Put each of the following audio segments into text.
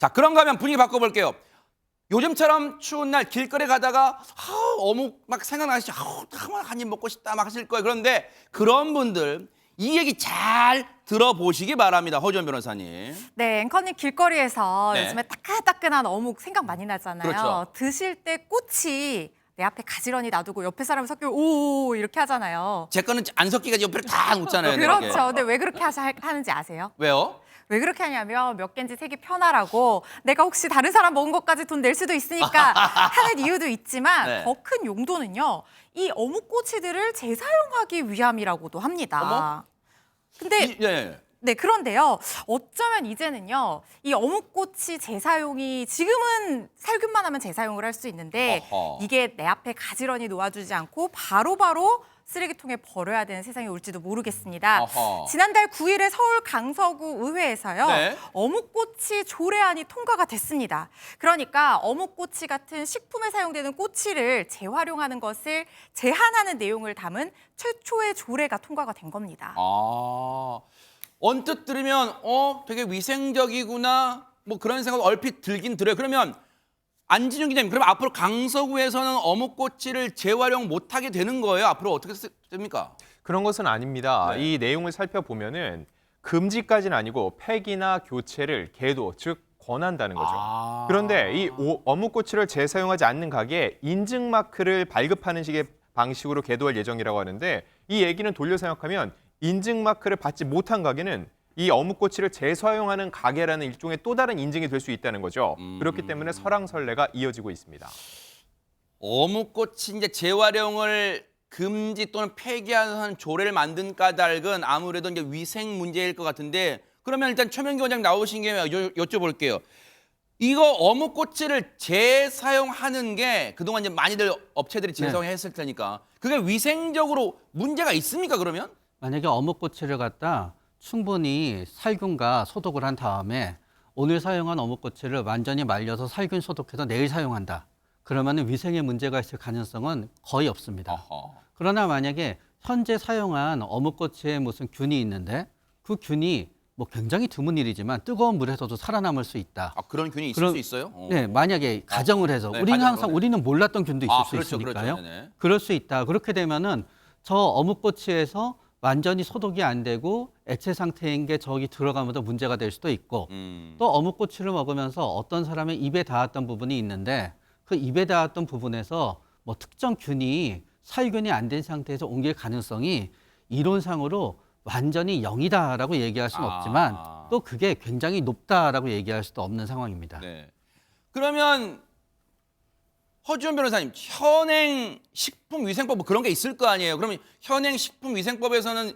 자, 그런가 하면 분위기 바꿔볼게요. 요즘처럼 추운 날 길거리 가다가 어묵 막 생각나시, 한 입 먹고 싶다 막 하실 거예요. 그런데 그런 분들 이 얘기 잘 들어보시기 바랍니다. 허지원 변호사님. 네, 앵커님 길거리에서 네. 요즘에 따끈따끈한 어묵 생각 많이 나잖아요. 그렇죠. 드실 때 꽃이 내 앞에 가지런히 놔두고 옆에 사람 섞여 오 이렇게 하잖아요. 제 거는 안 섞기가 옆에 다 놓잖아요. 이렇게. 그렇죠. 근데 왜 그렇게 하는지 아세요? 왜요? 왜 그렇게 하냐면 몇 개인지 색이 편하라고 내가 혹시 다른 사람 먹은 것까지 돈 낼 수도 있으니까 하는 이유도 있지만 네. 더 큰 용도는요. 이 어묵꼬치들을 재사용하기 위함이라고도 합니다. 어머? 근데 예. 네, 그런데요. 어쩌면 이제는요. 이 어묵꼬치 재사용이 지금은 살균만 하면 재사용을 할 수 있는데 어허. 이게 내 앞에 가지런히 놓아주지 않고 바로바로 쓰레기통에 버려야 되는 세상이 올지도 모르겠습니다. 어허. 지난달 9일에 서울 강서구 의회에서요. 네. 어묵꼬치 조례안이 통과가 됐습니다. 그러니까 어묵꼬치 같은 식품에 사용되는 꼬치를 재활용하는 것을 제한하는 내용을 담은 최초의 조례가 통과가 된 겁니다. 언뜻 들으면 되게 위생적이구나 뭐 그런 생각 얼핏 들긴 들어요. 그러면 안진영 기자님, 그럼 앞으로 강서구에서는 어묵꼬치를 재활용 못하게 되는 거예요? 앞으로 어떻게 됩니까? 그런 것은 아닙니다. 네. 이 내용을 살펴보면은 금지까지는 아니고 폐기나 교체를 계도, 즉 권한다는 거죠. 그런데 이 어묵꼬치를 재사용하지 않는 가게에 인증 마크를 발급하는 식의 방식으로 계도할 예정이라고 하는데 이 얘기는 돌려 생각하면 인증 마크를 받지 못한 가게는 이 어묵꼬치를 재사용하는 가게라는 일종의 또 다른 인증이 될 수 있다는 거죠. 그렇기 때문에 설왕설래가 이어지고 있습니다. 어묵꼬치 이제 재활용을 금지 또는 폐기하는 조례를 만든 까닭은 아무래도 이제 위생 문제일 것 같은데, 그러면 일단 최명기 원장 나오신 김에 여쭤볼게요. 이거 어묵꼬치를 재사용하는 게 그동안 이제 많이들 업체들이 재사용했을 테니까 그게 위생적으로 문제가 있습니까, 그러면? 만약에 어묵꼬치를 갖다 충분히 살균과 소독을 한 다음에 오늘 사용한 어묵꼬치를 완전히 말려서 살균 소독해서 내일 사용한다. 그러면 위생에 문제가 있을 가능성은 거의 없습니다. 어허. 그러나 만약에 현재 사용한 어묵꼬치에 무슨 균이 있는데 그 균이 뭐 굉장히 드문 일이지만 뜨거운 물에서도 살아남을 수 있다. 그런 균이 있을 그럼- 수 있어요? 네, 만약에 가정을 해서 네, 우리는 가정으로, 항상 네. 우리는 몰랐던 균도 있을 수 그렇죠, 있으니까요. 그렇죠. 네네. 그럴 수 있다. 그렇게 되면은 저 어묵꼬치에서 완전히 소독이 안 되고 액체 상태인 게 저기 들어가면서 문제가 될 수도 있고 또 어묵꼬치를 먹으면서 어떤 사람의 입에 닿았던 부분이 있는데 그 입에 닿았던 부분에서 뭐 특정 균이 살균이 안 된 상태에서 옮길 가능성이 이론상으로 완전히 0이다라고 얘기할 수는 없지만 또 그게 굉장히 높다라고 얘기할 수도 없는 상황입니다. 네. 그러면 허지원 변호사님, 현행 식품위생법 뭐 그런 게 있을 거 아니에요? 그러면 현행 식품위생법에서는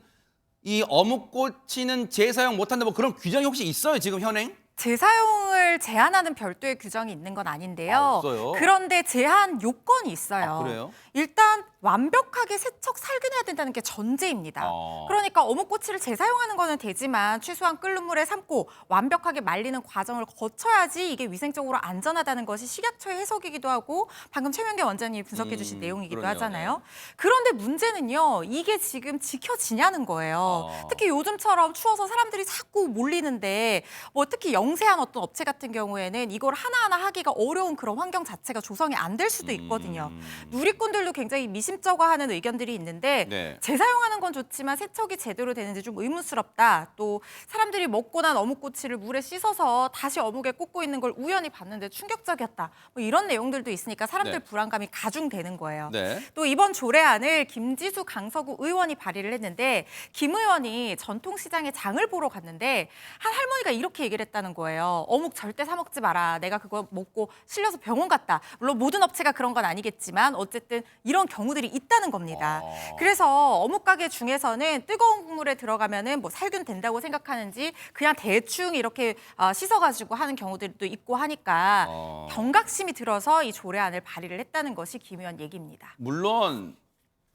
이 어묵꼬치는 재사용 못한다 뭐 그런 규정이 혹시 있어요, 지금 현행? 재사용을 제한하는 별도의 규정이 있는 건 아닌데요. 없어요? 그런데 제한 요건이 있어요. 그래요? 일단 완벽하게 세척 살균해야 된다는 게 전제입니다. 그러니까 어묵꼬치를 재사용하는 거는 되지만 최소한 끓는 물에 삶고 완벽하게 말리는 과정을 거쳐야지 이게 위생적으로 안전하다는 것이 식약처의 해석이기도 하고 방금 최명기 원장님이 분석해 주신 내용이기도 그러네요. 하잖아요. 그런데 문제는요. 이게 지금 지켜지냐는 거예요. 특히 요즘처럼 추워서 사람들이 자꾸 몰리는데 뭐 특히 영세한 어떤 업체 같은 경우에는 이걸 하나하나 하기가 어려운 그런 환경 자체가 조성이 안 될 수도 있거든요. 누리꾼들도 굉장히 미심쩍어하는 의견들이 있는데 네. 재사용하는 건 좋지만 세척이 제대로 되는지 좀 의문스럽다. 또 사람들이 먹고 난 어묵꼬치를 물에 씻어서 다시 어묵에 꽂고 있는 걸 우연히 봤는데 충격적이었다. 뭐 이런 내용들도 있으니까 사람들 네. 불안감이 가중되는 거예요. 네. 또 이번 조례안을 김지수 강서구 의원이 발의를 했는데 김 의원이 전통시장에 장을 보러 갔는데 한 할머니가 이렇게 얘기를 했다는 거예요. 어묵 절대 사 먹지 마라. 내가 그거 먹고 실려서 병원 갔다. 물론 모든 업체가 그런 건 아니겠지만 어쨌든 이런 경우들이 있다는 겁니다. 그래서 어묵 가게 중에서는 뜨거운 국물에 들어가면은 뭐 살균 된다고 생각하는지 그냥 대충 이렇게 씻어가지고 하는 경우들도 있고 하니까 경각심이 들어서 이 조례안을 발의를 했다는 것이 김 의원 얘기입니다. 물론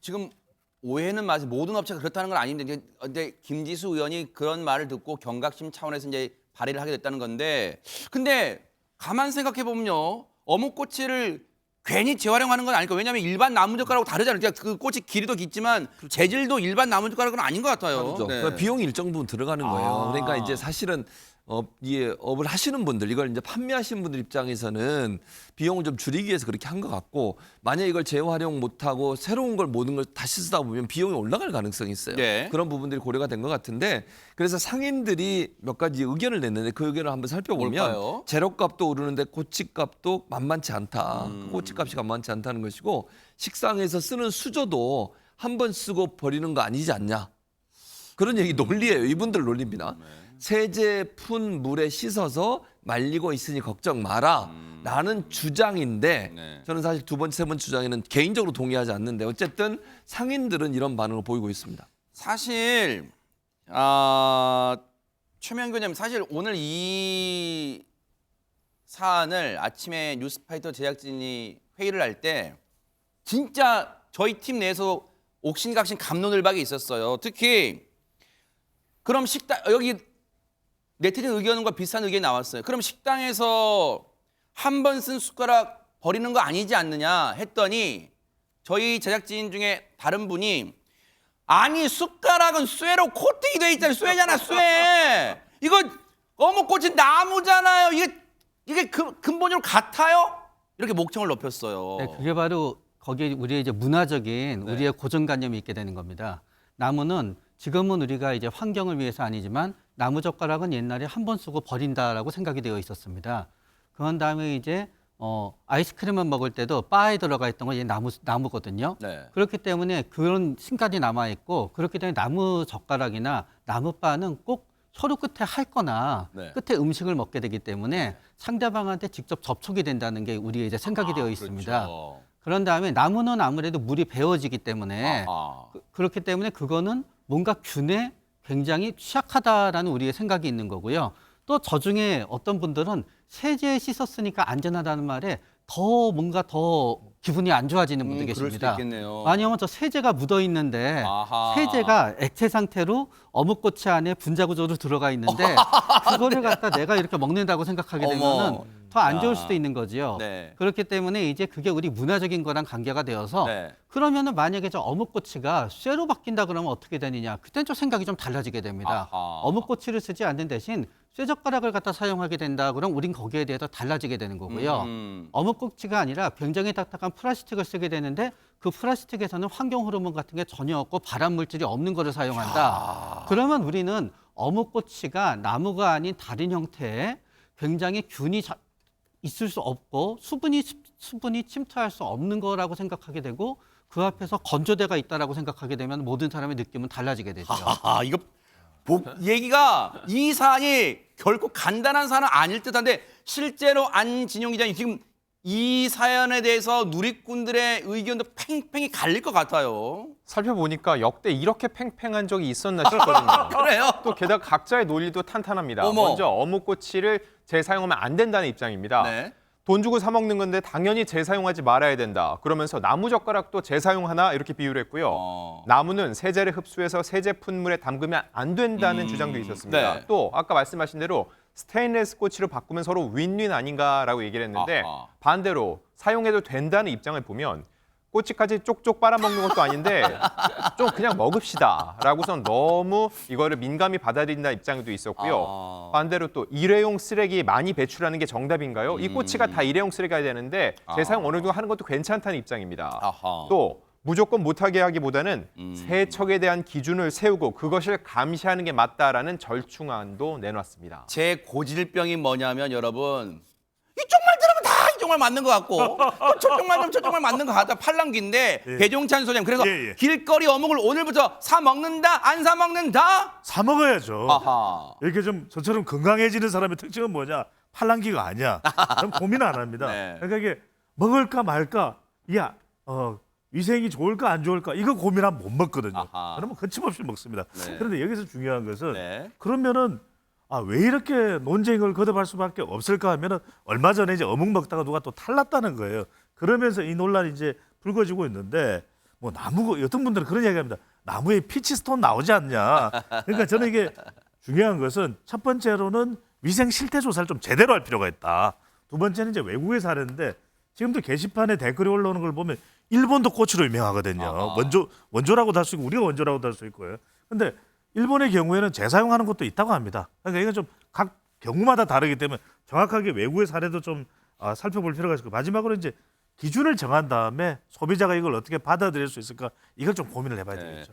지금 오해는 맞아요. 모든 업체가 그렇다는 건 아닌데 근데 김지수 의원이 그런 말을 듣고 경각심 차원에서 이제 발의를 하게 됐다는 건데, 근데 가만 생각해 보면요, 어묵꼬치를 괜히 재활용하는 건 아닐 거예요. 왜냐하면 일반 나무젓가락하고 다르잖아요. 그러니까 그 꼬치 길이도 깊지만 재질도 일반 나무젓가락은 아닌 것 같아요. 다르죠. 네. 그러니까 비용이 일정 부분 들어가는 거예요. 그러니까 이제 사실은 업을 하시는 분들, 이걸 이제 판매하시는 분들 입장에서는 비용을 좀 줄이기 위해서 그렇게 한 것 같고, 만약 이걸 재활용 못하고 새로운 걸 모든 걸 다시 쓰다 보면 비용이 올라갈 가능성이 있어요. 네. 그런 부분들이 고려가 된 것 같은데, 그래서 상인들이 몇 가지 의견을 냈는데 그 의견을 한번 살펴보면 뭘까요? 재료값도 오르는데 고치값도 만만치 않다. 고치값이 만만치 않다는 것이고, 식상에서 쓰는 수저도 한 번 쓰고 버리는 거 아니지 않냐. 그런 얘기 논리예요. 이분들 논리입니다. 세제 푼 물에 씻어서 말리고 있으니 걱정 마라 라는 주장인데, 네. 저는 사실 두 번째, 세 번째 주장에는 개인적으로 동의하지 않는데, 어쨌든 상인들은 이런 반응을 보이고 있습니다. 사실 최명규 님, 사실 오늘 이 사안을 아침에 뉴스파이터 제작진이 회의를 할 때 진짜 저희 팀 내에서 옥신각신 갑론을박이 있었어요. 특히 그럼 식당, 여기 네티즌 의견과 비슷한 의견이 나왔어요. 그럼 식당에서 한 번 쓴 숟가락 버리는 거 아니지 않느냐 했더니, 저희 제작진 중에 다른 분이 아니 숟가락은 쇠로 코팅이 돼 있잖아요. 쇠잖아, 쇠. 이거 어묵꼬치 나무잖아요. 이게 근본적으로 같아요? 이렇게 목청을 높였어요. 네, 그게 바로 거기에 우리의 이제 문화적인 네. 우리의 고정관념이 있게 되는 겁니다. 나무는 지금은 우리가 이제 환경을 위해서 아니지만 나무 젓가락은 옛날에 한 번 쓰고 버린다라고 생각이 되어 있었습니다. 그런 다음에 이제 아이스크림을 먹을 때도 바에 들어가 있던 건 나무거든요. 네. 그렇기 때문에 그런 신까지 남아 있고, 그렇기 때문에 나무 젓가락이나 나무 바는 꼭 혀로 끝에 핥거나 네. 끝에 음식을 먹게 되기 때문에 상대방한테 직접 접촉이 된다는 게 우리의 이제 생각이 되어 있습니다. 그렇죠. 그런 다음에 나무는 아무래도 물이 배어지기 때문에 아하. 그렇기 때문에 그거는 뭔가 균에 굉장히 취약하다라는 우리의 생각이 있는 거고요. 또 저 중에 어떤 분들은 세제에 씻었으니까 안전하다는 말에 더 뭔가 더 기분이 안 좋아지는 분도 그럴 수도 계십니다. 있겠네요. 왜냐하면 저 세제가 묻어 있는데 아하. 세제가 액체 상태로 어묵꼬치 안에 분자 구조로 들어가 있는데 그거를 갖다 내가 이렇게 먹는다고 생각하게 어머. 되면은 더 안 좋을 야. 수도 있는 거지요. 네. 그렇기 때문에 이제 그게 우리 문화적인 거랑 관계가 되어서 네. 그러면은 만약에 저 어묵꼬치가 쇠로 바뀐다 그러면 어떻게 되느냐? 그땐 좀 생각이 좀 달라지게 됩니다. 아하. 어묵꼬치를 쓰지 않는 대신 쇠젓가락을 갖다 사용하게 된다 그럼 우린 거기에 대해서 달라지게 되는 거고요. 어묵꼬치가 아니라 굉장히 딱딱한 플라스틱을 쓰게 되는데 그 플라스틱에서는 환경 호르몬 같은 게 전혀 없고 발암 물질이 없는 거를 사용한다. 그러면 우리는 어묵꼬치가 나무가 아닌 다른 형태의 굉장히 균이 있을 수 없고 수분이 침투할 수 없는 거라고 생각하게 되고, 그 앞에서 건조대가 있다라고 생각하게 되면 모든 사람의 느낌은 달라지게 되죠. 아, 이거 얘기가 이 사안이 결코 간단한 사안은 아닐 듯한데, 실제로 안진용 기자님 지금 이 사연에 대해서 누리꾼들의 의견도 팽팽히 갈릴 것 같아요. 살펴보니까 역대 이렇게 팽팽한 적이 있었나 싶거든요. 그래요? 또 게다가 각자의 논리도 탄탄합니다. 어머. 먼저 어묵꼬치를 재사용하면 안 된다는 입장입니다. 네. 돈 주고 사 먹는 건데 당연히 재사용하지 말아야 된다. 그러면서 나무 젓가락도 재사용하나 이렇게 비유를 했고요. 나무는 세제를 흡수해서 세제 푼물에 담그면 안 된다는 주장도 있었습니다. 네. 또 아까 말씀하신 대로 스테인레스 꼬치로 바꾸면 서로 윈윈 아닌가라고 얘기를 했는데, 아하. 반대로 사용해도 된다는 입장을 보면 꼬치까지 쪽쪽 빨아먹는 것도 아닌데 좀 그냥 먹읍시다라고선 너무 이거를 민감히 받아들인다는 입장도 있었고요. 아. 반대로 또 일회용 쓰레기 많이 배출하는 게 정답인가요? 이 꼬치가 다 일회용 쓰레기가 되는데 재사용 어느 정도 하는 것도 괜찮다는 입장입니다. 아하. 또 무조건 못하게 하기보다는 세척에 대한 기준을 세우고 그것을 감시하는 게 맞다라는 절충안도 내놨습니다. 제 고질병이 뭐냐면, 여러분, 이쪽 말 들으면 다 이쪽 말 맞는 것 같고 또 저쪽 말 들으면 저쪽 말 맞는 것 같다. 팔랑귀인데 배종찬 소장, 그래서 예. 길거리 어묵을 오늘부터 사 먹는다 안 사 먹는다? 사 먹어야죠. 아하. 이렇게 좀 저처럼 건강해지는 사람의 특징은 뭐냐? 팔랑귀가 아니야. 그럼 고민 안 합니다. 네. 그러니까 이게 먹을까 말까, 위생이 좋을까 안 좋을까 이거 고민하면 못 먹거든요. 아하. 그러면 거침없이 먹습니다. 네. 그런데 여기서 중요한 것은 네. 그러면은 왜 이렇게 논쟁을 거듭할 수밖에 없을까 하면은 얼마 전에 이제 어묵 먹다가 누가 또 탈났다는 거예요. 그러면서 이 논란이 이제 불거지고 있는데, 뭐 어떤 분들은 그런 이야기합니다. 나무에 피치스톤 나오지 않냐. 그러니까 저는 이게 중요한 것은 첫 번째로는 위생 실태 조사를 좀 제대로 할 필요가 있다. 두 번째는 이제 외국에서 하는데 지금도 게시판에 댓글이 올라오는 걸 보면 일본도 꼬치로 유명하거든요. 아하. 원조라고도 할 수 있고 우리가 원조라고도 할 수 있고요. 근데 일본의 경우에는 재사용하는 것도 있다고 합니다. 그러니까 이건 좀 각 경우마다 다르기 때문에 정확하게 외국의 사례도 좀 살펴볼 필요가 있을 거고 마지막으로 이제 기준을 정한 다음에 소비자가 이걸 어떻게 받아들일 수 있을까 이걸 좀 고민을 해봐야 되겠죠.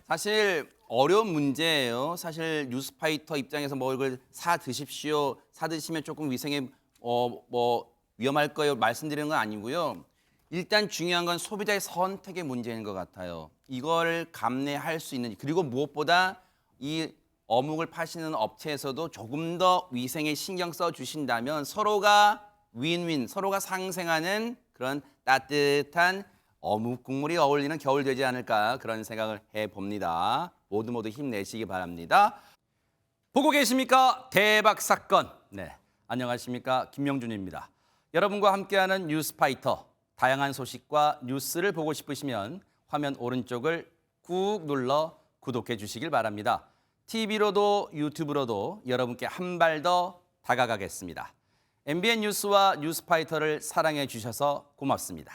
사실 어려운 문제예요. 사실 뉴스파이터 입장에서 뭐 이걸 사 드십시오. 사 드시면 조금 위생에 뭐 위험할 거예요. 말씀드리는 건 아니고요. 일단 중요한 건 소비자의 선택의 문제인 것 같아요. 이걸 감내할 수 있는지 그리고 무엇보다 이 어묵을 파시는 업체에서도 조금 더 위생에 신경 써 주신다면 서로가 윈윈, 서로가 상생하는 그런 따뜻한 어묵 국물이 어울리는 겨울 되지 않을까 그런 생각을 해봅니다. 모두 힘내시기 바랍니다. 보고 계십니까? 대박 사건. 네, 안녕하십니까? 김명준입니다. 여러분과 함께하는 뉴스파이터. 다양한 소식과 뉴스를 보고 싶으시면 화면 오른쪽을 꾹 눌러 구독해 주시길 바랍니다. TV로도 유튜브로도 여러분께 한 발 더 다가가겠습니다. MBN 뉴스와 뉴스파이터를 사랑해 주셔서 고맙습니다.